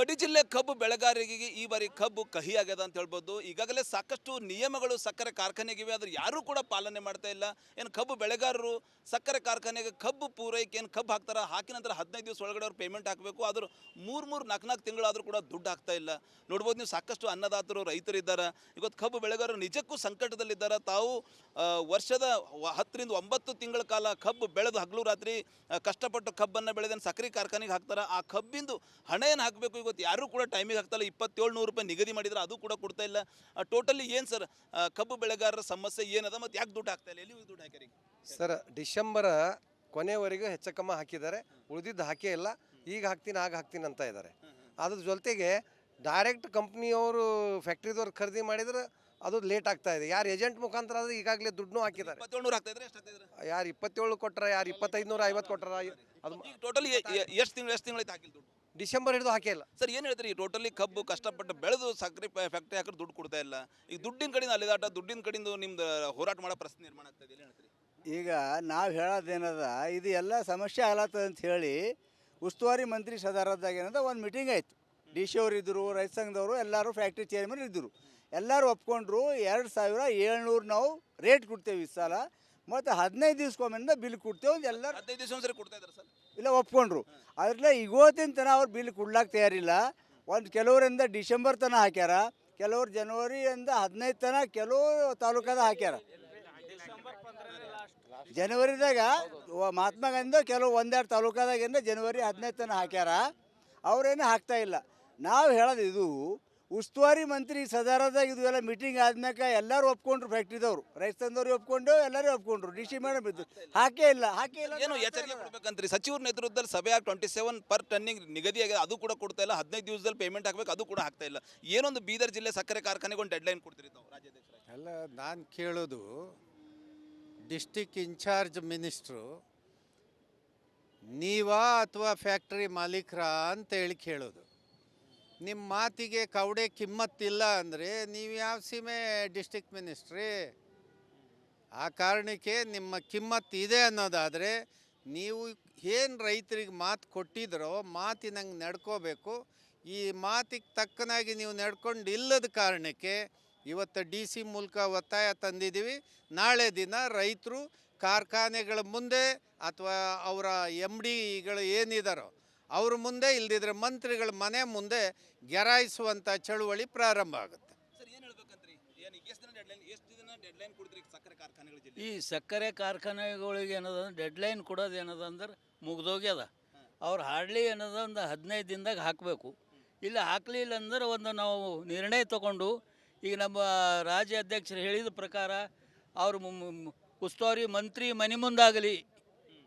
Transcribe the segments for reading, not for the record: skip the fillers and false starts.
ಕಡಿ ಜಿಲ್ಲೆ ಕಬ್ಬು ಬೆಳೆಗಾರರಿಗೆ ಈ ಬಾರಿ ಕಬ್ಬು ಕಹಿ ಆಗ್ಯದ ಅಂತ ಹೇಳ್ಬೋದು. ಈಗಾಗಲೇ ಸಾಕಷ್ಟು ನಿಯಮಗಳು ಸಕ್ಕರೆ ಕಾರ್ಖಾನೆಗಿವೆ, ಆದ್ರೆ ಯಾರೂ ಕೂಡ ಪಾಲನೆ ಮಾಡ್ತಾ ಇಲ್ಲ. ಏನು ಕಬ್ಬು ಬೆಳೆಗಾರರು ಸಕ್ಕರೆ ಕಾರ್ಖಾನೆಗೆ ಕಬ್ಬು ಪೂರೈಕೆ ಏನು ಕಬ್ಬು ಹಾಕ್ತಾರ, ಹಾಕಿದ ನಂತರ 15 ದಿವಸ ಒಳಗಡೆ ಅವ್ರು ಪೇಮೆಂಟ್ ಹಾಕಬೇಕು. ಆದರೂ 3-4 ತಿಂಗಳಾದರೂ ಕೂಡ ದುಡ್ಡು ಹಾಕ್ತಾ ಇಲ್ಲ. ನೋಡ್ಬೋದು ನೀವು, ಸಾಕಷ್ಟು ಅನ್ನದಾತರು ರೈತರಿದ್ದಾರೆ. ಇವತ್ತು ಕಬ್ಬು ಬೆಳೆಗಾರರು ನಿಜಕ್ಕೂ ಸಂಕಟದಲ್ಲಿದ್ದಾರೆ. ತಾವು ವರ್ಷದ 10 ರಿಂದ 9 ತಿಂಗಳ ಕಾಲ ಕಬ್ಬು ಬೆಳೆದು ಹಗಲು ರಾತ್ರಿ ಕಷ್ಟಪಟ್ಟು ಕಬ್ಬನ್ನು ಬೆಳೆದೇನು ಸಕ್ಕರೆ ಕಾರ್ಖಾನೆಗೆ ಹಾಕ್ತಾರೆ. ಆ ಕಬ್ಬಿಂದು ಹಣ ಏನು ಹಾಕಬೇಕು ಇವತ್ತು ಯಾರೂ ಕೂಡ ಟೈಮಿಗೆ ಆಗ್ತಾಯಿಲ್ಲ. 2700 ರೂಪಾಯಿ ನಿಗದಿ ಮಾಡಿದ್ರೆ ಅದು ಕೂಡ ಕೊಡ್ತಾ ಇಲ್ಲ. ಟೋಟಲಿ ಏನು ಸರ್ ಕಬ್ಬು ಬೆಳೆಗಾರರ ಸಮಸ್ಯೆ ಏನದ ಮತ್ತು ಯಾಕೆ ದುಡ್ಡು ಹಾಕ್ತಾ ಇಲ್ಲ, ಎಲ್ಲಿ ದುಡ್ಡು ಹಾಕ್ಯಾರ ಸರ್? ಡಿಸೆಂಬರ್ ಕೊನೆವರೆಗೂ ಹೆಚ್ಚು ಹಾಕಿದ್ದಾರೆ, ಉಳಿದಿದ್ದು ಹಾಕೇ ಇಲ್ಲ. ಈಗ ಹಾಕ್ತೀನಿ ಆಗ ಹಾಕ್ತೀನಿ ಅಂತ ಇದ್ದಾರೆ. ಅದ್ರ ಜೊತೆಗೆ ಡೈರೆಕ್ಟ್ ಕಂಪ್ನಿಯವರು ಫ್ಯಾಕ್ಟ್ರಿದವ್ರು ಖರೀದಿ ಮಾಡಿದ್ರೆ ಅದು ಲೇಟ್ ಆಗ್ತಾ ಇದೆ. ಯಾರು ಏಜೆಂಟ್ ಮುಖಾಂತರ ಆದರೆ ಈಗಾಗಲೇ ದುಡ್ಡು ಹಾಕಿದ್ದಾರೆ. 2700 ಹಾಕ್ತಾಯಿದ್ರೆ ಎಷ್ಟು ಹಾಕ್ತಾಯಿದ್ರೆ? ಯಾರು 27 ಕೊಟ್ಟರೆ, ಯಾರು 2550 ಕೊಟ್ಟರೆ. ಅದು ಟೋಟಲಿ ಎಷ್ಟು ತಿಂಗಳೈತೆ ಹಾಕಿಲ್ಲ ದುಡ್ಡು? ಡಿಸೆಂಬರ್ ಹಿಡಿದು ಹಾಕೇ ಇಲ್ಲ ಸರ್. ಏನು ಹೇಳ್ತೀರಿ, ಟೋಟಲಿ ಕಬ್ಬು ಕಷ್ಟಪಟ್ಟು ಬೆಳೆದು ಸಕ್ಕರೆ ಫ್ಯಾಕ್ಟ್ರಿ ಹಾಕಿದ್ರೆ ದುಡ್ಡು ಕೊಡ್ತಾ ಇಲ್ಲ. ಈಗ ದುಡ್ಡಿನ ಕಡೆಯಿಂದ ಅಲಿದಾಟ, ದುಡ್ಡಿನ ಕಡೆಯಿಂದ ನಿಮ್ದು ಹೋರಾಟ ಮಾಡೋ ಪ್ರಶ್ನೆ ನಿರ್ಮಾಣ ಆಗ್ತದೆ, ಏನು ಹೇಳ್ತೀರಿ? ಈಗ ನಾವು ಹೇಳೋದೇನದ, ಇದು ಎಲ್ಲ ಸಮಸ್ಯೆ ಆಗಲತ್ತದ ಅಂತ ಹೇಳಿ ಉಸ್ತುವಾರಿ ಮಂತ್ರಿ ಸದಾರದಾಗ ಏನದ ಒಂದು ಮೀಟಿಂಗ್ ಆಯಿತು. ಡಿ ಸಿ ಅವರು ಇದ್ದರು, ರೈತ ಸಂಘದವರು ಎಲ್ಲರೂ, ಫ್ಯಾಕ್ಟ್ರಿ ಚೇರ್ಮನ್ ಇದ್ದರು. ಎಲ್ಲರೂ ಒಪ್ಕೊಂಡ್ರು 2700 ನಾವು ರೇಟ್ ಕೊಡ್ತೇವೆ ಈ ಸಲ, ಮತ್ತು 15 ದಿವ್ಸಕ್ಕೊಮ್ಮಿಂದ ಬಿಲ್ ಕೊಡ್ತೇವೆ. ಎಲ್ಲರೂ 15 ದಿವಸ ಒಂದ್ಸರಿ ಕೊಡ್ತಾ ಇದ್ದಾರೆ ಸರ್. ಇಲ್ಲ, ಒಪ್ಕೊಂಡ್ರು. ಅದ್ರಲ್ಲ ಇವತ್ತಿನ ತನಕ ಅವ್ರು ಬಿಲ್ ಕೊಡ್ಲಾಕ ತಯಾರಿಲ್ಲ. ಒಂದು ಕೆಲವರಿಂದ ಡಿಸೆಂಬರ್ ತನಕ ಹಾಕ್ಯಾರ, ಕೆಲವರು ಜನವರಿಯಿಂದ 15 ತನಕ ಕೆಲವು ತಾಲೂಕಾದ ಹಾಕ್ಯಾರ. ಜನವರಿದಾಗ ಮಹಾತ್ಮ ಗಾಂಧಿ ಕೆಲವು 1-2 ತಾಲೂಕಾದಾಗಿಂದ ಜನವರಿ 15 ತನಕ ಹಾಕ್ಯಾರ. ಅವರೇನು ಹಾಕ್ತಾ ಇಲ್ಲ. ನಾವು ಹೇಳೋದು, ಇದು ಉಸ್ತುವಾರಿ ಮಂತ್ರಿ ಸದಾರದಾಗ ಇದು ಎಲ್ಲ ಮೀಟಿಂಗ್ ಆದ್ಮ್ಯಾಕ ಎಲ್ಲರೂ ಒಪ್ಕೊಂಡ್ರು. ಫ್ಯಾಕ್ಟ್ರಿದವರು, ರೈತ ಸಂಘದವ್ರು ಒಪ್ಕೊಂಡು, ಎಲ್ಲರೂ ಒಪ್ಕೊಂಡ್ರು. ಡಿ ಸಿ ಮೇಡಮ್ ಇದ್ದು ಹಾಕೇ ಇಲ್ಲ. ಏನು ಎಚ್ಚರಿಕೆ ಕೊಡ್ಬೇಕಂತ್ರಿ? ಸಚಿವರ ನೇತೃತ್ವದಲ್ಲಿ ಸಭೆ 27 ಪರ್ ಟನ್ನಿಗೆ ನಿಗದಿ ಆಗಿದೆ, ಅದು ಕೂಡ ಕೊಡ್ತಾ ಇಲ್ಲ. 15 ದಿವಸದಲ್ಲಿ ಪೇಮೆಂಟ್ ಹಾಕಬೇಕು, ಅದು ಕೂಡ ಆಗ್ತಾ ಇಲ್ಲ. ಏನೊಂದು ಬೀದರ್ ಜಿಲ್ಲೆ ಸಕ್ಕರೆ ಕಾರ್ಖಾನೆಗೆ ಒಂದು ಡೆಡ್ಲೈನ್ ಕೊಡ್ತೀರಿ ತಾವು ರಾಜ್ಯಾಧ್ಯಕ್ಷರ? ಅಲ್ಲ, ನಾನು ಕೇಳೋದು ಡಿಸ್ಟಿಕ್ ಇನ್ಚಾರ್ಜ್ ಮಿನಿಸ್ಟ್ರು ನೀವಾ ಅಥವಾ ಫ್ಯಾಕ್ಟ್ರಿ ಮಾಲೀಕರಾ ಅಂತೇಳಿ ಕೇಳೋದು. ನಿಮ್ಮ ಮಾತಿಗೆ ಕವಡೆ ಕಿಮ್ಮತ್ತಿಲ್ಲ ಅಂದರೆ ನೀವು ಯಾವ ಸೀಮೆ ಡಿಸ್ಟಿಕ್ ಮಿನಿಸ್ಟ್ರಿ? ಆ ಕಾರಣಕ್ಕೆ ನಿಮ್ಮ ಕಿಮ್ಮತ್ತು ಇದೆ ಅನ್ನೋದಾದರೆ ನೀವು ಏನು ರೈತರಿಗೆ ಮಾತು ಕೊಟ್ಟಿದ್ರೋ ಮಾತಿನಂಗೆ ನಡ್ಕೋಬೇಕು. ಈ ಮಾತಿಗೆ ತಕ್ಕನಾಗಿ ನೀವು ನಡ್ಕೊಂಡು ಇಲ್ಲದ ಕಾರಣಕ್ಕೆ ಇವತ್ತು ಡಿ ಸಿ ಮೂಲಕ ಒತ್ತಾಯ ತಂದಿದ್ದೀವಿ. ನಾಳೆ ದಿನ ರೈತರು ಕಾರ್ಖಾನೆಗಳ ಮುಂದೆ ಅಥವಾ ಅವರ ಎಮ್ ಡಿಗಳು ಏನಿದಾರೋ ಅವ್ರ ಮುಂದೆ, ಇಲ್ದಿದ್ರೆ ಮಂತ್ರಿಗಳ ಮನೆ ಮುಂದೆ ಗೆರಾಯಿಸುವಂಥ ಚಳುವಳಿ ಪ್ರಾರಂಭ ಆಗುತ್ತೆ. ಸರ್, ಏನು ಹೇಳ್ಬೇಕಂತ್ರಿ? ಎಷ್ಟು ದಿನ ಡೆಡ್ಲೈನ್ ಕೊಡ್ತೀರಿ ಸಕ್ಕರೆ ಕಾರ್ಖಾನೆಗಳಿಗೆ? ಈ ಸಕ್ಕರೆ ಕಾರ್ಖಾನೆಗಳಿಗೆ ಏನದಂದ್ರೆ ಡೆಡ್ಲೈನ್ ಕೊಡೋದು ಏನದಂದ್ರೆ ಮುಗ್ದೋಗ್ಯದ. ಅವ್ರು ಹಾರ್ಡ್ಲಿ ಏನದ ಒಂದು 15 ದಿನದಾಗ ಹಾಕಬೇಕು. ಇಲ್ಲ ಹಾಕಲಿಲ್ಲ ಅಂದ್ರೆ ಒಂದು ನಾವು ನಿರ್ಣಯ ತಗೊಂಡು, ಈಗ ನಮ್ಮ ರಾಜ್ಯ ಅಧ್ಯಕ್ಷರು ಹೇಳಿದ ಪ್ರಕಾರ ಅವರು ಉಸ್ತುವಾರಿ ಮಂತ್ರಿ ಮನೆ ಮುಂದಾಗಲಿ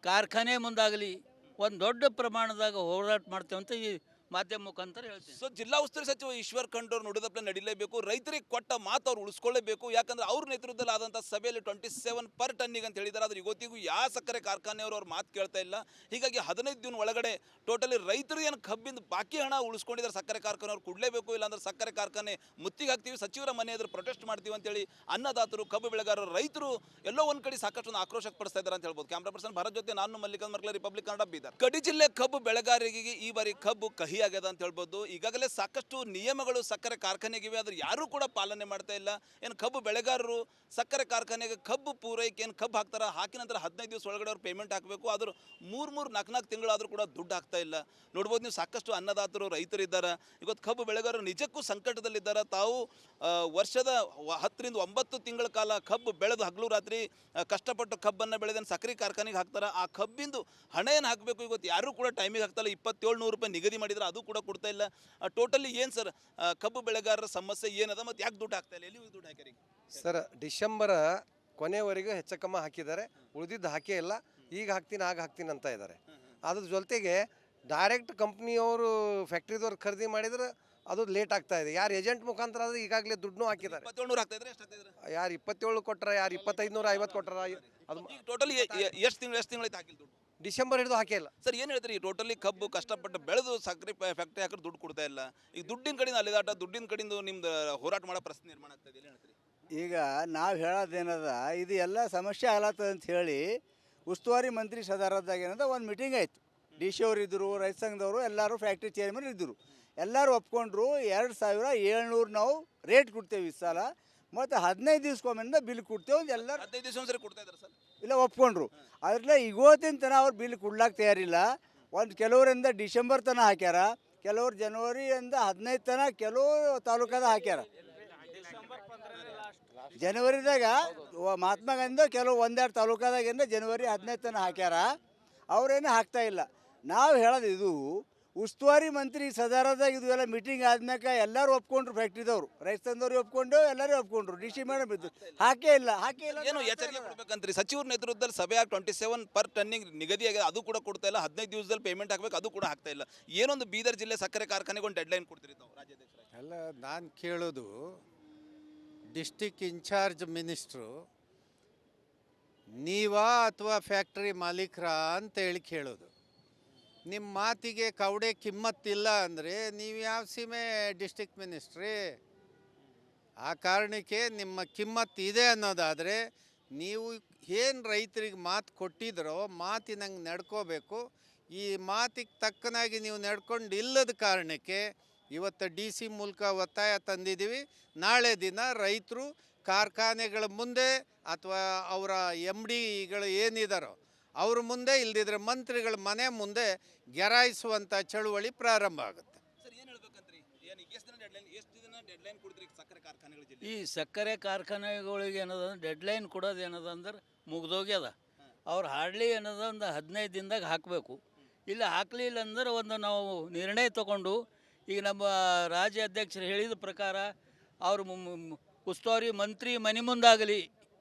ಕಾರ್ಖಾನೆ ಮುಂದಾಗಲಿ ಒಂದು ದೊಡ್ಡ ಪ್ರಮಾಣದಾಗ ಹೋರಾಟ ಮಾಡ್ತೇವೆ ಅಂತ ಈ ಮಾಧ್ಯಮ ಮುಖಾಂತರ ಹೇಳ್ತೀನಿ. ಸೊ ಜಿಲ್ಲಾ ಉಸ್ತುವಾರಿ ಸಚಿವ ಈಶ್ವರ್ ಖಂಡ್ರೆ ನುಡಿದಪ್ಲೆ ನಡೀಲೇಬೇಕು. ರೈತರಿಗೆ ಕೊಟ್ಟ ಮಾತು ಅವ್ರು ಉಳಿಸ್ಕೊಳ್ಳೇಬೇಕು. ಯಾಕಂದ್ರೆ ಅವ್ರ ನೇತೃತ್ವದಲ್ಲಿ ಆದಂಥ ಸಭೆಯಲ್ಲಿ 27 ಪರ್ ಟನ್ನಿಗೆ ಅಂತ ಹೇಳಿದ್ದಾರೆ. ಆದ್ರೆ ಇವತ್ತಿಗೂ ಯಾವ ಸಕ್ಕರೆ ಕಾರ್ಖಾನೆಯವರು ಅವ್ರ ಮಾತು ಕೇಳ್ತಾ ಇಲ್ಲ. ಹೀಗಾಗಿ 15 ದಿನ ಒಳಗಡೆ ಟೋಟಲಿ ರೈತರು ಏನು ಕಬ್ಬಿಂದ ಬಾಕಿ ಹಣ ಉಳಿಸ್ಕೊಂಡಿದ್ದಾರೆ ಸಕ್ಕರೆ ಕಾರ್ಖಾನೆಯವ್ರು ಕೊಡಲೇಬೇಕು. ಇಲ್ಲಾಂದ್ರೆ ಸಕ್ಕರೆ ಕಾರ್ಖಾನೆ ಮುತ್ತಿಗೆ ಹಾಕ್ತೀವಿ, ಸಚಿವರ ಮನೆ ಎದುರು ಪ್ರೊಟೆಸ್ಟ್ ಮಾಡ್ತೀವಿ ಅಂತೇಳಿ ಅನ್ನದಾತರು, ಕಬ್ಬು ಬೆಳೆಗಾರರು, ರೈತರು ಎಲ್ಲೋ ಒಂದು ಕಡೆ ಸಾಕಷ್ಟು ಒಂದು ಆಕ್ರೋಶ ಪಡಿಸ್ತಾ ಇದ್ದಾರೆ ಅಂತ ಹೇಳ್ಬೋದು. ಕ್ಯಾಮ್ರಾ ಪರ್ಸನ್ ಭರತ್ ಜೊತೆ ನಾನು ಮಲ್ಲಿಕಾರ್ಜುನ್ ಮರ್ಕಲ, ರಿಪಬ್ಲಿಕ್ ಕನ್ನಡ, ಬೀದರ್. ಕಡಿ ಜಿಲ್ಲೆ ಕಬ್ಬು ಬೆಳೆಗಾರರಿಗೆ ಈ ಬಾರಿ ಕಬ್ಬು ಕಹಿ ಆಗ್ಯದ ಅಂತ ಹೇಳ್ಬೋದು. ಈಗಾಗಲೇ ಸಾಕಷ್ಟು ನಿಯಮಗಳು ಸಕ್ಕರೆ ಕಾರ್ಖಾನೆಗಿವೆ, ಆದ್ರೆ ಯಾರೂ ಕೂಡ ಪಾಲನೆ ಮಾಡ್ತಾ ಇಲ್ಲ. ಏನು ಕಬ್ಬು ಬೆಳೆಗಾರರು ಸಕ್ಕರೆ ಕಾರ್ಖಾನೆಗೆ ಕಬ್ಬು ಪೂರೈಕೆ ಏನು ಕಬ್ಬು ಹಾಕ್ತಾರ, ಹಾಕಿದ ನಂತರ 15 ದಿವಸ ಒಳಗಡೆ ಅವ್ರು ಪೇಮೆಂಟ್ ಹಾಕಬೇಕು. ಆದರೂ 3-4 ತಿಂಗಳಾದರೂ ಕೂಡ ದುಡ್ಡು ಹಾಕ್ತಾ ಇಲ್ಲ. ನೋಡ್ಬೋದು ನೀವು, ಸಾಕಷ್ಟು ಅನ್ನದಾತರು ರೈತರಿದ್ದಾರೆ. ಇವತ್ತು ಕಬ್ಬು ಬೆಳೆಗಾರರು ನಿಜಕ್ಕೂ ಸಂಕಟದಲ್ಲಿದ್ದಾರೆ. ತಾವು ವರ್ಷದ 10 ರಿಂದ 9 ತಿಂಗಳ ಕಾಲ ಕಬ್ಬು ಬೆಳೆದು ಹಗಲು ರಾತ್ರಿ ಕಷ್ಟಪಟ್ಟು ಕಬ್ಬನ್ನು ಬೆಳೆದೇನು ಸಕ್ಕರೆ ಕಾರ್ಖಾನೆಗೆ ಹಾಕ್ತಾರೆ. ಆ ಕಬ್ಬಿಂದು ಹಣ ಏನು ಹಾಕಬೇಕು ಇವತ್ತು ಯಾರೂ ಕೂಡ ಟೈಮಿಗೆ ಆಗ್ತಾಯಿಲ್ಲ. 2700 ರೂಪಾಯಿ ನಿಗದಿ ಮಾಡಿದ್ರೆ ಅದು ಕೂಡ ಕೊಡ್ತಾ ಇಲ್ಲ. ಟೋಟಲಿ ಏನು ಸರ್ ಕಬ್ಬು ಬೆಳೆಗಾರರ ಸಮಸ್ಯೆ ಏನದ ಮತ್ತು ಯಾಕೆ ದುಡ್ಡು ಹಾಕ್ತಾ ಇಲ್ಲ, ಎಲ್ಲಿ ದುಡ್ಡು ಹಾಕ್ಯಾರ? ಸರ್, ಡಿಸೆಂಬರ್ ಕೊನೆವರೆಗೂ ಹೆಚ್ಚು ಹಾಕಿದ್ದಾರೆ, ಉಳಿದಿದ್ದು ಹಾಕೇ ಇಲ್ಲ. ಈಗ ಹಾಕ್ತೀನಿ ಆಗ ಹಾಕ್ತೀನಿ ಅಂತ ಇದ್ದಾರೆ. ಅದ್ರ ಜೊತೆಗೆ ಡೈರೆಕ್ಟ್ ಕಂಪ್ನಿಯವರು ಫ್ಯಾಕ್ಟ್ರಿದವ್ರು ಖರೀದಿ ಮಾಡಿದ್ರೆ ಅದು ಲೇಟ್ ಆಗ್ತಾ ಇದೆ. ಯಾರು ಏಜೆಂಟ್ ಮುಖಾಂತರ ಆದರೆ ಈಗಾಗಲೇ ದುಡ್ಡು ಹಾಕಿದ್ದಾರೆ. 2700 ಹಾಕ್ತಾಯಿದ್ರೆ ಎಷ್ಟು ಹಾಕ್ತಿದ್ರೆ? ಯಾರು 27 ಕೊಟ್ಟರೆ, ಯಾರು 2550 ಕೊಟ್ಟರೆ. ಅದು ಟೋಟಲಿ ಎಷ್ಟು ತಿಂಗಳೈತೆ ಹಾಕಿಲ್ಲ ದುಡ್ಡು? ಡಿಸೆಂಬರ್ ಹಿಡಿದು ಹಾಕೇ ಇಲ್ಲ. ಸರ್, ಏನು ಹೇಳ್ತೀರಿ? ಟೋಟಲಿ ಕಬ್ಬು ಕಷ್ಟಪಟ್ಟು ಬೆಳೆದು ಸಕ್ಕರೆ ಫ್ಯಾಕ್ಟ್ರಿ ಹಾಕಿದ್ರೆ ದುಡ್ಡು ಕೊಡ್ತಾ ಇಲ್ಲ. ಈಗ ದುಡ್ಡಿನ ಕಡೆಯಿಂದ ಅಲಿದಾಟ, ದುಡ್ಡಿನ ಕಡೆಯಿಂದ ನಿಮ್ದು ಹೋರಾಟ ಮಾಡೋ ಪ್ರಶ್ನೆ ನಿರ್ಮಾಣ ಆಗ್ತದೆ, ಏನು ಹೇಳ್ತೀರಿ? ಈಗ ನಾವು ಹೇಳೋದೇನದ, ಇದು ಎಲ್ಲ ಸಮಸ್ಯೆ ಆಗಲತ್ತದ ಅಂತ ಹೇಳಿ ಉಸ್ತುವಾರಿ ಮಂತ್ರಿ ಸದಾರದಾಗ ಏನದ ಒಂದು ಮೀಟಿಂಗ್ ಆಯಿತು. ಡಿ ಸಿ ಅವರು ಇದ್ದರು, ರೈತ ಸಂಘದವರು ಎಲ್ಲರೂ, ಫ್ಯಾಕ್ಟ್ರಿ ಚೇರ್ಮನ್ ಇದ್ದರು. ಎಲ್ಲರೂ ಒಪ್ಕೊಂಡ್ರು. 2700 ನಾವು ರೇಟ್ ಕೊಡ್ತೇವೆ ಈ ಸಲ, ಮತ್ತು 15 ದಿವ್ಸಕ್ಕೊಮ್ಮಿಂದ ಬಿಲ್ ಕೊಡ್ತೇವೆ ಅಂತ ಎಲ್ಲರೂ 15 ದಿವಸ ಒಂದ್ಸರಿ ಕೊಡ್ತಾ ಇದ್ದಾರೆ ಸರ್. ಇಲ್ಲ ಒಪ್ಕೊಂಡ್ರು. ಅದರಲ್ಲೇ ಇವತ್ತಿನ ತನಕ ಅವ್ರು ಬಿಲ್ ಕೊಡ್ಲಾಕ ತಯಾರಿಲ್ಲ. ಕೆಲವರಿಂದ ಡಿಸೆಂಬರ್ ತನಕ ಹಾಕ್ಯಾರ, ಕೆಲವರು ಜನವರಿಯಿಂದ 15 ತನಕ ಕೆಲವು ತಾಲೂಕಾದ ಹಾಕ್ಯಾರ. ಜನವರಿದಾಗ ಮಹಾತ್ಮ ಗಾಂಧಿ ಕೆಲವು ಒಂದೆರಡು ತಾಲೂಕಾದಾಗಿಂದ ಜನವರಿ 15 ತನಕ ಹಾಕ್ಯಾರ. ಅವರೇನು ಹಾಕ್ತಾ ಇಲ್ಲ. ನಾವು ಹೇಳೋದು ಇದು ಉಸ್ತುವಾರಿ ಮಂತ್ರಿ ಸದಾರದಾಗ ಇದು ಎಲ್ಲ ಮೀಟಿಂಗ್ ಆದ್ಮ್ಯಾಕ ಎಲ್ಲರೂ ಒಪ್ಕೊಂಡ್ರು. ಫ್ಯಾಕ್ಟ್ರಿದವರು ರೈತ ತಂದವ್ರು ಒಪ್ಕೊಂಡು ಎಲ್ಲರೂ ಒಪ್ಕೊಂಡ್ರು. ಡಿ ಸಿ ಮೇಡಮ್ ಇದ್ದು ಹಾಕೇ ಇಲ್ಲ. ಏನು ಎಚ್ಚರಿಕೆ ಕೊಡ್ಬೇಕಂತ್ರಿ? ಸಚಿವರ ನೇತೃತ್ವದಲ್ಲಿ ಸಭೆ 27 ಪರ್ ಟನ್ನಿಗೆ ನಿಗದಿಯಾಗಿದೆ, ಅದು ಕೂಡ ಕೊಡ್ತಾ ಇಲ್ಲ. 15 ದಿವಸದಲ್ಲಿ ಪೇಮೆಂಟ್ ಹಾಕಬೇಕು, ಅದು ಕೂಡ ಆಗ್ತಾ ಇಲ್ಲ. ಏನೊಂದು ಬೀದರ್ ಜಿಲ್ಲೆ ಸಕ್ಕರೆ ಕಾರ್ಖಾನೆಗೆ ಒಂದು ಡೆಡ್ಲೈನ್ ಕೊಡ್ತೀರಿ ತಾವು ರಾಜ್ಯಾಧ್ಯಕ್ಷರಾಗಿ? ಅಲ್ಲ, ನಾನು ಕೇಳೋದು ಡಿಸ್ಟಿಕ್ ಇನ್ಚಾರ್ಜ್ ಮಿನಿಸ್ಟ್ರು ನೀವಾ ಅಥವಾ ಫ್ಯಾಕ್ಟ್ರಿ ಮಾಲೀಕರಾ ಅಂತೇಳಿ ಕೇಳೋದು. ನಿಮ್ಮ ಮಾತಿಗೆ ಕವಡೆ ಕಿಮ್ಮತ್ತಿಲ್ಲ ಅಂದರೆ ನೀವು ಯಾವ ಸೀಮೆ ಡಿಸ್ಟಿಕ್ ಮಿನಿಸ್ಟ್ರಿ? ಆ ಕಾರಣಕ್ಕೆ ನಿಮ್ಮ ಕಿಮ್ಮತ್ತು ಇದೆ ಅನ್ನೋದಾದರೆ ನೀವು ಏನು ರೈತರಿಗೆ ಮಾತು ಕೊಟ್ಟಿದ್ರೋ ಮಾತಿನಂಗೆ ನಡ್ಕೋಬೇಕು. ಈ ಮಾತಿಗೆ ತಕ್ಕನಾಗಿ ನೀವು ನಡ್ಕೊಂಡು ಇಲ್ಲದ ಕಾರಣಕ್ಕೆ ಇವತ್ತು ಡಿ ಸಿ ಮೂಲಕ ಒತ್ತಾಯ ತಂದಿದ್ದೀವಿ. ನಾಳೆ ದಿನ ರೈತರು ಕಾರ್ಖಾನೆಗಳ ಮುಂದೆ ಅಥವಾ ಅವರ ಎಮ್ ಡಿಗಳು ಏನಿದಾರೋ ಅವ್ರ ಮುಂದೆ, ಇಲ್ದಿದ್ರೆ ಮಂತ್ರಿಗಳ ಮನೆ ಮುಂದೆ ಗೆರಾಯಿಸುವಂಥ ಚಳುವಳಿ ಪ್ರಾರಂಭ ಆಗುತ್ತೆ. ಸರ್ ಏನು ಹೇಳ್ಬೇಕಂತ್ರಿ? ಏನು ಎಷ್ಟು ದಿನ ಡೆಡ್ಲೈನ್ ಕೊಡ್ತೀರಿ ಸಕ್ಕರೆ ಕಾರ್ಖಾನೆಗಳ ಜಿಲ್ಲೆ? ಈ ಸಕ್ಕರೆ ಕಾರ್ಖಾನೆಗಳಿಗೆ ಏನದಂದ್ರೆ ಡೆಡ್ಲೈನ್ ಕೊಡೋದು ಏನದಂದ್ರೆ ಮುಗ್ದೋಗ್ಯದ. ಅವ್ರು ಹಾರ್ಡ್ಲಿ ಏನದ ಒಂದು 15 ದಿನದಾಗ ಹಾಕಬೇಕು. ಇಲ್ಲ ಹಾಕಲಿಲ್ಲ ಅಂದ್ರೆ ಒಂದು ನಾವು ನಿರ್ಣಯ ತಗೊಂಡು, ಈಗ ನಮ್ಮ ರಾಜ್ಯ ಅಧ್ಯಕ್ಷರು ಹೇಳಿದ ಪ್ರಕಾರ ಅವರು ಉಸ್ತುವಾರಿ ಮಂತ್ರಿ ಮನೆ ಮುಂದಾಗಲಿ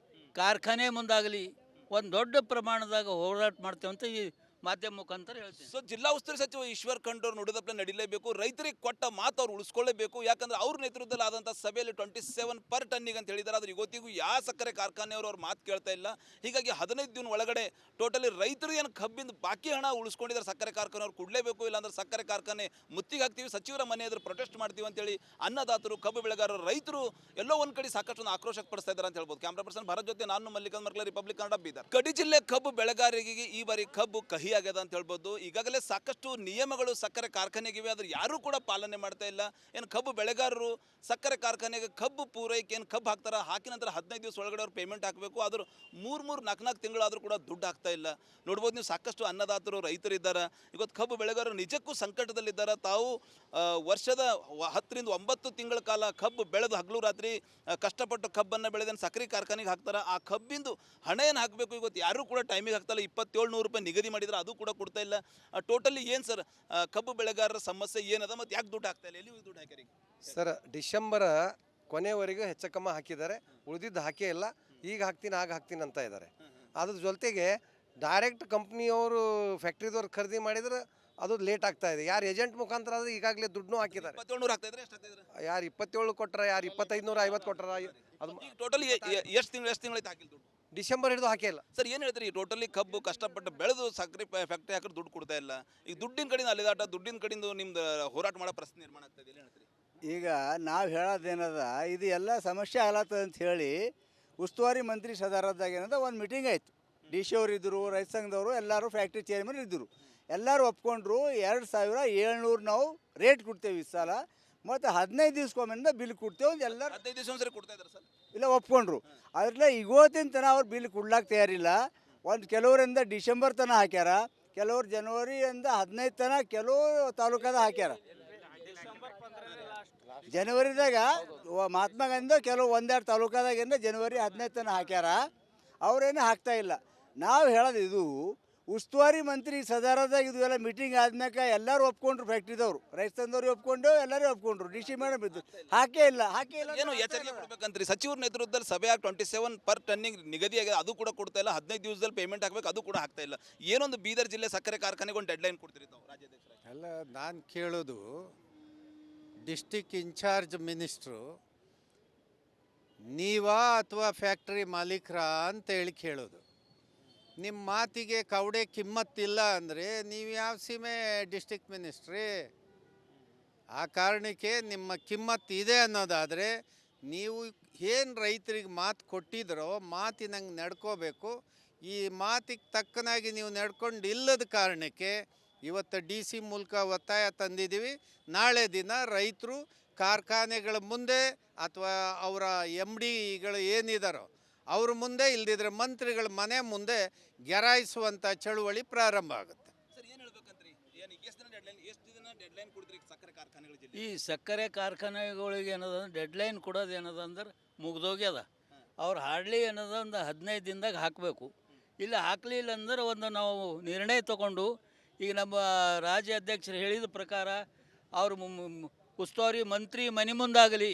ಕಾರ್ಖಾನೆ ಮುಂದಾಗಲಿ ಒಂದು ದೊಡ್ಡ ಪ್ರಮಾಣದಾಗ ಹೋರಾಟ ಮಾಡ್ತೇವೆ ಅಂತ ಈ ಮಾಧ್ಯಮ ಮುಖಾಂತರ ಹೇಳ್ತೀನಿ. ಸೊ ಜಿಲ್ಲಾ ಉಸ್ತುವಾರಿ ಸಚಿವ ಈಶ್ವರ್ ಖಂಡ್ರೆ ನುಡಿದಪ್ಲೆ ನಡೀಲೇಬೇಕು. ರೈತರಿಗೆ ಕೊಟ್ಟ ಮಾತು ಅವ್ರು ಉಳಿಸ್ಕೊಳ್ಳೇಬೇಕು. ಯಾಕಂದ್ರೆ ಅವ್ರ ನೇತೃತ್ವದಲ್ಲಿ ಆದಂಥ ಸಭೆಯಲ್ಲಿ 27 ಪರ್ ಟನ್ನಿಗೆ ಅಂತ ಹೇಳಿದ್ದಾರೆ. ಆದ್ರೆ ಇವತ್ತಿಗೂ ಯಾವ ಸಕ್ಕರೆ ಕಾರ್ಖಾನೆಯವರು ಅವ್ರ ಮಾತು ಕೇಳ್ತಾ ಇಲ್ಲ. ಹೀಗಾಗಿ 15 ದಿನ ಒಳಗಡೆ ಟೋಟಲಿ ರೈತರು ಏನು ಕಬ್ಬಿಂದ ಬಾಕಿ ಹಣ ಉಳಿಸ್ಕೊಂಡಿದ್ದಾರೆ ಸಕ್ಕರೆ ಕಾರ್ಖಾನೆಯವ್ರು ಕೊಡಲೇಬೇಕು. ಇಲ್ಲಾಂದ್ರೆ ಸಕ್ಕರೆ ಕಾರ್ಖಾನೆ ಮುತ್ತಿಗೆ ಹಾಕ್ತೀವಿ, ಸಚಿವರ ಮನೆ ಎದುರು ಪ್ರೊಟೆಸ್ಟ್ ಮಾಡ್ತೀವಿ ಅಂತೇಳಿ ಅನ್ನದಾತರು, ಕಬ್ಬು ಬೆಳೆಗಾರರು, ರೈತರು ಎಲ್ಲೋ ಒಂದು ಕಡೆ ಸಾಕಷ್ಟು ಒಂದು ಆಕ್ರೋಶ ಪಡಿಸ್ತಾ ಇದ್ದಾರೆ ಅಂತ ಹೇಳ್ಬೋದು. ಕ್ಯಾಮ್ರಾ ಪರ್ಸನ್ ಭರತ್ ಜೊತೆ ನಾನು ಮಲ್ಲಿಕಾರ್ಜುನ್ ಮರ್ಕಲ, ರಿಪಬ್ಲಿಕ್ ಕನ್ನಡ, ಬೀದರ್. ಕಡಿ ಜಿಲ್ಲೆ ಕಬ್ಬು ಬೆಳೆಗಾರರಿಗೆ ಈ ಬಾರಿ ಕಬ್ಬು ಕಹಿ ಆಗ್ಯದ ಅಂತ ಹೇಳ್ಬೋದು. ಈಗಾಗಲೇ ಸಾಕಷ್ಟು ನಿಯಮಗಳು ಸಕ್ಕರೆ ಕಾರ್ಖಾನೆಗಿವೆ, ಆದ್ರೆ ಯಾರೂ ಕೂಡ ಪಾಲನೆ ಮಾಡ್ತಾ ಇಲ್ಲ. ಏನು ಕಬ್ಬು ಬೆಳೆಗಾರರು ಸಕ್ಕರೆ ಕಾರ್ಖಾನೆಗೆ ಕಬ್ಬು ಪೂರೈಕೆ ಏನು ಕಬ್ಬು ಹಾಕ್ತಾರ, ಹಾಕಿ ನಂತರ 15 ದಿವಸ ಒಳಗಡೆ ಅವ್ರು ಪೇಮೆಂಟ್ ಹಾಕಬೇಕು. ಆದರೂ 3-4 ತಿಂಗಳಾದರೂ ಕೂಡ ದುಡ್ಡು ಹಾಕ್ತಾ ಇಲ್ಲ. ನೋಡ್ಬೋದು ನೀವು, ಸಾಕಷ್ಟು ಅನ್ನದಾತರು, ರೈತರಿದ್ದಾರೆ. ಇವತ್ತು ಕಬ್ಬು ಬೆಳೆಗಾರರು ನಿಜಕ್ಕೂ ಸಂಕಟದಲ್ಲಿದ್ದಾರೆ. ತಾವು ವರ್ಷದ 10 ರಿಂದ 9 ತಿಂಗಳ ಕಾಲ ಕಬ್ಬು ಬೆಳೆದು ಹಗಲು ರಾತ್ರಿ ಕಷ್ಟಪಟ್ಟು ಕಬ್ಬನ್ನು ಬೆಳೆದ ಸಕ್ಕರೆ ಕಾರ್ಖಾನೆಗೆ ಹಾಕ್ತಾರೆ. ಆ ಕಬ್ಬಿಂದು ಹಣ ಏನು ಹಾಕಬೇಕು ಇವತ್ತು ಯಾರೂ ಕೂಡ ಟೈಮಿಗೆ ಹಾಕ್ತಾಯಿಲ್ಲ. 2700 ರೂಪಾಯಿ ನಿಗದಿ ಮಾಡಿದ್ರೆ ಅದು ಕೂಡ ಕೊಡ್ತಾ ಇಲ್ಲ. ಟೋಟಲಿ ಏನು ಸರ್ ಕಬ್ಬು ಬೆಳೆಗಾರರ ಸಮಸ್ಯೆ ಏನದ ಮತ್ತು ಯಾಕೆ ದುಡ್ಡು ಹಾಕ್ತಾ ಇಲ್ಲ? ಎಲ್ಲಿ ದುಡ್ಡು ಹಾಕ್ಯಾರ ಸರ್? ಡಿಸೆಂಬರ್ ಕೊನೆವರೆಗೂ ಹೆಚ್ಚಕಮ್ಮ ಹಾಕಿದ್ದಾರೆ, ಉಳಿದಿದ್ದು ಹಾಕೇ ಇಲ್ಲ. ಈಗ ಹಾಕ್ತೀನಿ ಆಗ ಹಾಕ್ತೀನಿ ಅಂತ ಇದ್ದಾರೆ. ಅದ್ರ ಜೊತೆಗೆ ಡೈರೆಕ್ಟ್ ಕಂಪ್ನಿಯವರು ಫ್ಯಾಕ್ಟ್ರಿದವ್ರು ಖರೀದಿ ಮಾಡಿದ್ರೆ ಅದು ಲೇಟ್ ಆಗ್ತಾ ಇದೆ. ಯಾರು ಏಜೆಂಟ್ ಮುಖಾಂತರ ಆದರೆ ಈಗಾಗಲೇ ದುಡ್ಡು ಹಾಕಿದ್ದಾರೆ. 2700 ಹಾಕ್ತಾ ಇದ್ರೆ ಎಷ್ಟು ಹಾಕ್ತಾ ಇದ್ದಾರೆ? ಯಾರು 27 ಕೊಟ್ಟರೆ, ಯಾರು 2550 ಕೊಟ್ಟರೆ. ಅದು ಟೋಟಲಿ ಎಷ್ಟು ತಿಂಗಳೈತೆ ಹಾಕಿಲ್ಲ ದುಡ್ಡು? ಡಿಸೆಂಬರ್ ಹಿಡಿದು ಹಾಕೇ ಇಲ್ಲ. ಸರ್ ಏನು ಹೇಳ್ತೀರಿ? ಟೋಟಲಿ ಕಬ್ಬು ಕಷ್ಟಪಟ್ಟು ಬೆಳೆದು ಸಕ್ಕರೆ ಫ್ಯಾಕ್ಟ್ರಿ ಹಾಕಿದ್ರೆ ದುಡ್ಡು ಕೊಡ್ತಾ ಇಲ್ಲ. ಈಗ ದುಡ್ಡಿನ ಕಡೆಯಿಂದ ಅಲ್ಲಿದಾಟ, ದುಡ್ಡಿನ ಕಡೆಯಿಂದ ನಿಮ್ದು ಹೋರಾಟ ಮಾಡೋ ಪರಿಸ್ಥಿತಿ ನಿರ್ಮಾಣ ಆಗ್ತಾ ಇದೆ. ಏನು ಹೇಳ್ತೀರಿ? ಈಗ ನಾವು ಹೇಳೋದೇನದ ಇದು ಎಲ್ಲ ಸಮಸ್ಯೆ ಆಗತ್ತದ ಅಂತ ಹೇಳಿ ಉಸ್ತುವಾರಿ ಮಂತ್ರಿ ಸದಾರದಾಗ ಏನದ ಒಂದು ಮೀಟಿಂಗ್ ಆಯಿತು. ಡಿ ಸಿ ಅವರು ಇದ್ದರು, ರೈತ ಸಂಘದವರು ಎಲ್ಲರೂ, ಫ್ಯಾಕ್ಟ್ರಿ ಚೇರ್ಮನ್ ಇದ್ದರು. ಎಲ್ಲರೂ ಒಪ್ಕೊಂಡ್ರು. 2700 ನಾವು ರೇಟ್ ಕೊಡ್ತೇವೆ ಈ ಸಲ, ಮತ್ತು 15 ದಿವ್ಸಕ್ಕೊಮ್ಮಿಂದ ಬಿಲ್ ಕೊಡ್ತೇವೆ ಅಂತ ಎಲ್ಲರೂ 15 ದಿವಸ ಒಂದ್ಸರಿ ಕೊಡ್ತಾ ಇದ್ದಾರೆ ಸರ್. ಇಲ್ಲ ಒಪ್ಕೊಂಡ್ರು. ಅದರಲ್ಲೇ ಇವತ್ತಿನ ತನಕ ಅವ್ರು ಬಿಲ್ ಕೊಡ್ಲಾಕ ತಯಾರಿಲ್ಲ. ಕೆಲವರಿಂದ ಡಿಸೆಂಬರ್ ತನಕ ಹಾಕ್ಯಾರ, ಕೆಲವರು ಜನವರಿಯಿಂದ 15 ತನಕ ಕೆಲವು ತಾಲೂಕಾದ ಹಾಕ್ಯಾರ. ಜನವರಿದಾಗ ಮಹಾತ್ಮ ಗಾಂಧಿ ಕೆಲವು ಒಂದೆರಡು ತಾಲೂಕಾದಾಗಿಂದ ಜನವರಿ 15 ತನಕ ಹಾಕ್ಯಾರ. ಅವರೇನು ಹಾಕ್ತಾ ಇಲ್ಲ. ನಾವು ಹೇಳೋದು ಇದು ಉಸ್ತುವಾರಿ ಮಂತ್ರಿ ಸದಾರದಾಗ ಇದು ಎಲ್ಲ ಮೀಟಿಂಗ್ ಆದ್ಮ್ಯಾಕ ಎಲ್ಲರೂ ಒಪ್ಕೊಂಡ್ರು. ಫ್ಯಾಕ್ಟ್ರಿದವರು ರೈತ ತಂದವ್ರು ಒಪ್ಕೊಂಡು ಎಲ್ಲರೂ ಒಪ್ಕೊಂಡ್ರು. ಡಿ ಸಿ ಮೇಡಮ್ ಇದ್ದು ಹಾಕೇ ಇಲ್ಲ. ಏನು ಎಚ್ಚರಿಕೆ ಕೊಡ್ಬೇಕಂತ್ರಿ? ಸಚಿವರ ನೇತೃತ್ವದಲ್ಲಿ ಸಭೆ 27 ಪರ್ ಟನ್ನಿಗೆ ನಿಗದಿಯಾಗಿದೆ, ಅದು ಕೂಡ ಕೊಡ್ತಾ ಇಲ್ಲ. 15 ದಿವಸದಲ್ಲಿ ಪೇಮೆಂಟ್ ಹಾಕಬೇಕು, ಅದು ಕೂಡ ಆಗ್ತಾ ಇಲ್ಲ. ಏನೊಂದು ಬೀದರ್ ಜಿಲ್ಲೆ ಸಕ್ಕರೆ ಕಾರ್ಖಾನೆಗೆ ಒಂದು ಡೆಡ್ಲೈನ್ ಕೊಡ್ತೀರಿ ತಾವು ರಾಜ್ಯಾಧ್ಯಕ್ಷರಾಗಿ? ಅಲ್ಲ, ನಾನು ಕೇಳೋದು ಡಿಸ್ಟಿಕ್ ಇನ್ಚಾರ್ಜ್ ಮಿನಿಸ್ಟ್ರು ನೀವಾ ಅಥವಾ ಫ್ಯಾಕ್ಟ್ರಿ ಮಾಲೀಕರಾ ಅಂತೇಳಿ ಕೇಳೋದು. ನಿಮ್ಮ ಮಾತಿಗೆ ಕವಡೆ ಕಿಮ್ಮತ್ತಿಲ್ಲ ಅಂದರೆ ನೀವು ಯಾವ ಸೀಮೆ ಡಿಸ್ಟಿಕ್ ಮಿನಿಸ್ಟ್ರಿ? ಆ ಕಾರಣಕ್ಕೆ ನಿಮ್ಮ ಕಿಮ್ಮತ್ತು ಇದೆ ಅನ್ನೋದಾದರೆ ನೀವು ಏನು ರೈತರಿಗೆ ಮಾತು ಕೊಟ್ಟಿದ್ರೋ ಮಾತಿನಂಗೆ ನಡ್ಕೋಬೇಕು. ಈ ಮಾತಿಗೆ ತಕ್ಕನಾಗಿ ನೀವು ನಡ್ಕೊಂಡು ಇಲ್ಲದ ಕಾರಣಕ್ಕೆ ಇವತ್ತು DC ಮೂಲಕ ಒತ್ತಾಯ ತಂದಿದ್ದೀವಿ. ನಾಳೆ ದಿನ ರೈತರು ಕಾರ್ಖಾನೆಗಳ ಮುಂದೆ ಅಥವಾ ಅವರ MDಗಳು ಏನಿದಾರೋ ಅವ್ರ ಮುಂದೆ, ಇಲ್ದಿದ್ರೆ ಮಂತ್ರಿಗಳ ಮನೆ ಮುಂದೆ ಗೆರಾಯಿಸುವಂಥ ಚಳುವಳಿ ಪ್ರಾರಂಭ ಆಗುತ್ತೆ. ಸರ್ ಏನು ಹೇಳ್ಬೇಕಂತ್ರಿ? ಏನು ಎಷ್ಟು ದಿನ ಡೆಡ್ಲೈನ್ ಕೊಡ್ತೀರಿ ಸಕ್ಕರೆ ಕಾರ್ಖಾನೆಗಳ ಜಿಲ್ಲೆ? ಈ ಸಕ್ಕರೆ ಕಾರ್ಖಾನೆಗಳಿಗೆ ಏನದ ಡೆಡ್ಲೈನ್ ಕೊಡೋದು ಏನದ ಅಂದ್ರೆ ಮುಗ್ದೋಗ್ಯದ. ಅವ್ರು ಹಾರ್ಡ್ಲಿ ಏನದ ಒಂದು 15 ದಿನದಾಗ ಹಾಕಬೇಕು. ಇಲ್ಲ ಹಾಕಲಿಲ್ಲ ಅಂದ್ರೆ ಒಂದು ನಾವು ನಿರ್ಣಯ ತಗೊಂಡು, ಈಗ ನಮ್ಮ ರಾಜ್ಯ ಅಧ್ಯಕ್ಷರು ಹೇಳಿದ ಪ್ರಕಾರ ಅವರು ಉಸ್ತುವಾರಿ ಮಂತ್ರಿ ಮನೆ ಮುಂದಾಗಲಿ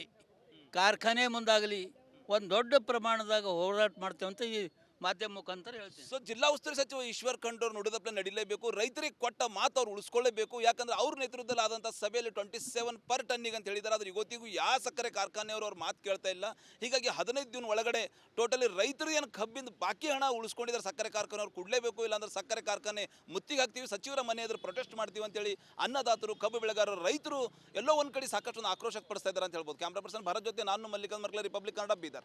ಕಾರ್ಖಾನೆ ಮುಂದಾಗಲಿ ಒಂದು ದೊಡ್ಡ ಪ್ರಮಾಣದಾಗ ಹೋರಾಟ ಮಾಡ್ತೇವೆ ಅಂತ ಈ ಮಾಧ್ಯಮ ಮುಖಾಂತರ ಹೇಳ್ತೀನಿ. ಸೊ ಜಿಲ್ಲಾ ಉಸ್ತುವಾರಿ ಸಚಿವ ಈಶ್ವರ್ ಖಂಡ್ರೆ ನುಡಿದಪ್ಲೆ ನಡೀಲೇಬೇಕು. ರೈತರಿಗೆ ಕೊಟ್ಟ ಮಾತು ಅವ್ರು ಉಳಿಸ್ಕೊಳ್ಳೇಬೇಕು. ಯಾಕಂದ್ರೆ ಅವ್ರ ನೇತೃತ್ವದಲ್ಲಿ ಆದಂಥ ಸಭೆಯಲ್ಲಿ 27 ಪರ್ ಟನ್ನಿಗೆ ಅಂತ ಹೇಳಿದ್ದಾರೆ. ಆದ್ರೆ ಇವತ್ತಿಗೂ ಯಾವ ಸಕ್ಕರೆ ಕಾರ್ಖಾನೆಯವರು ಅವ್ರ ಮಾತು ಕೇಳ್ತಾ ಇಲ್ಲ. ಹೀಗಾಗಿ 15 ದಿನ ಒಳಗಡೆ ಟೋಟಲಿ ರೈತರು ಏನು ಕಬ್ಬಿಂದ ಬಾಕಿ ಹಣ ಉಳಿಸ್ಕೊಂಡಿದ್ದಾರೆ ಸಕ್ಕರೆ ಕಾರ್ಖಾನೆಯವ್ರು ಕೊಡಲೇಬೇಕು. ಇಲ್ಲಾಂದ್ರೆ ಸಕ್ಕರೆ ಕಾರ್ಖಾನೆ ಮುತ್ತಿಗೆ ಹಾಕ್ತೀವಿ, ಸಚಿವರ ಮನೆ ಎದುರು ಪ್ರೊಟೆಸ್ಟ್ ಮಾಡ್ತೀವಿ ಅಂತೇಳಿ ಅನ್ನದಾತರು, ಕಬ್ಬು ಬೆಳೆಗಾರರು, ರೈತರು ಎಲ್ಲೋ ಒಂದು ಕಡೆ ಸಾಕಷ್ಟು ಆಕ್ರೋಶ ಪಡಿಸ್ತಾ ಇದ್ದಾರೆ ಅಂತ ಹೇಳ್ಬೋದು. ಕ್ಯಾಮ್ರಾ ಪರ್ಸನ್ ಭಾರತ್ ಜೊತೆ ನಾನು ಮಲ್ಲಿಕಾರ್ಜುನ್ ಮರ್ಕಲ, ರಿಪಬ್ಲಿಕ್ ಕನ್ನಡ, ಬೀದರ್.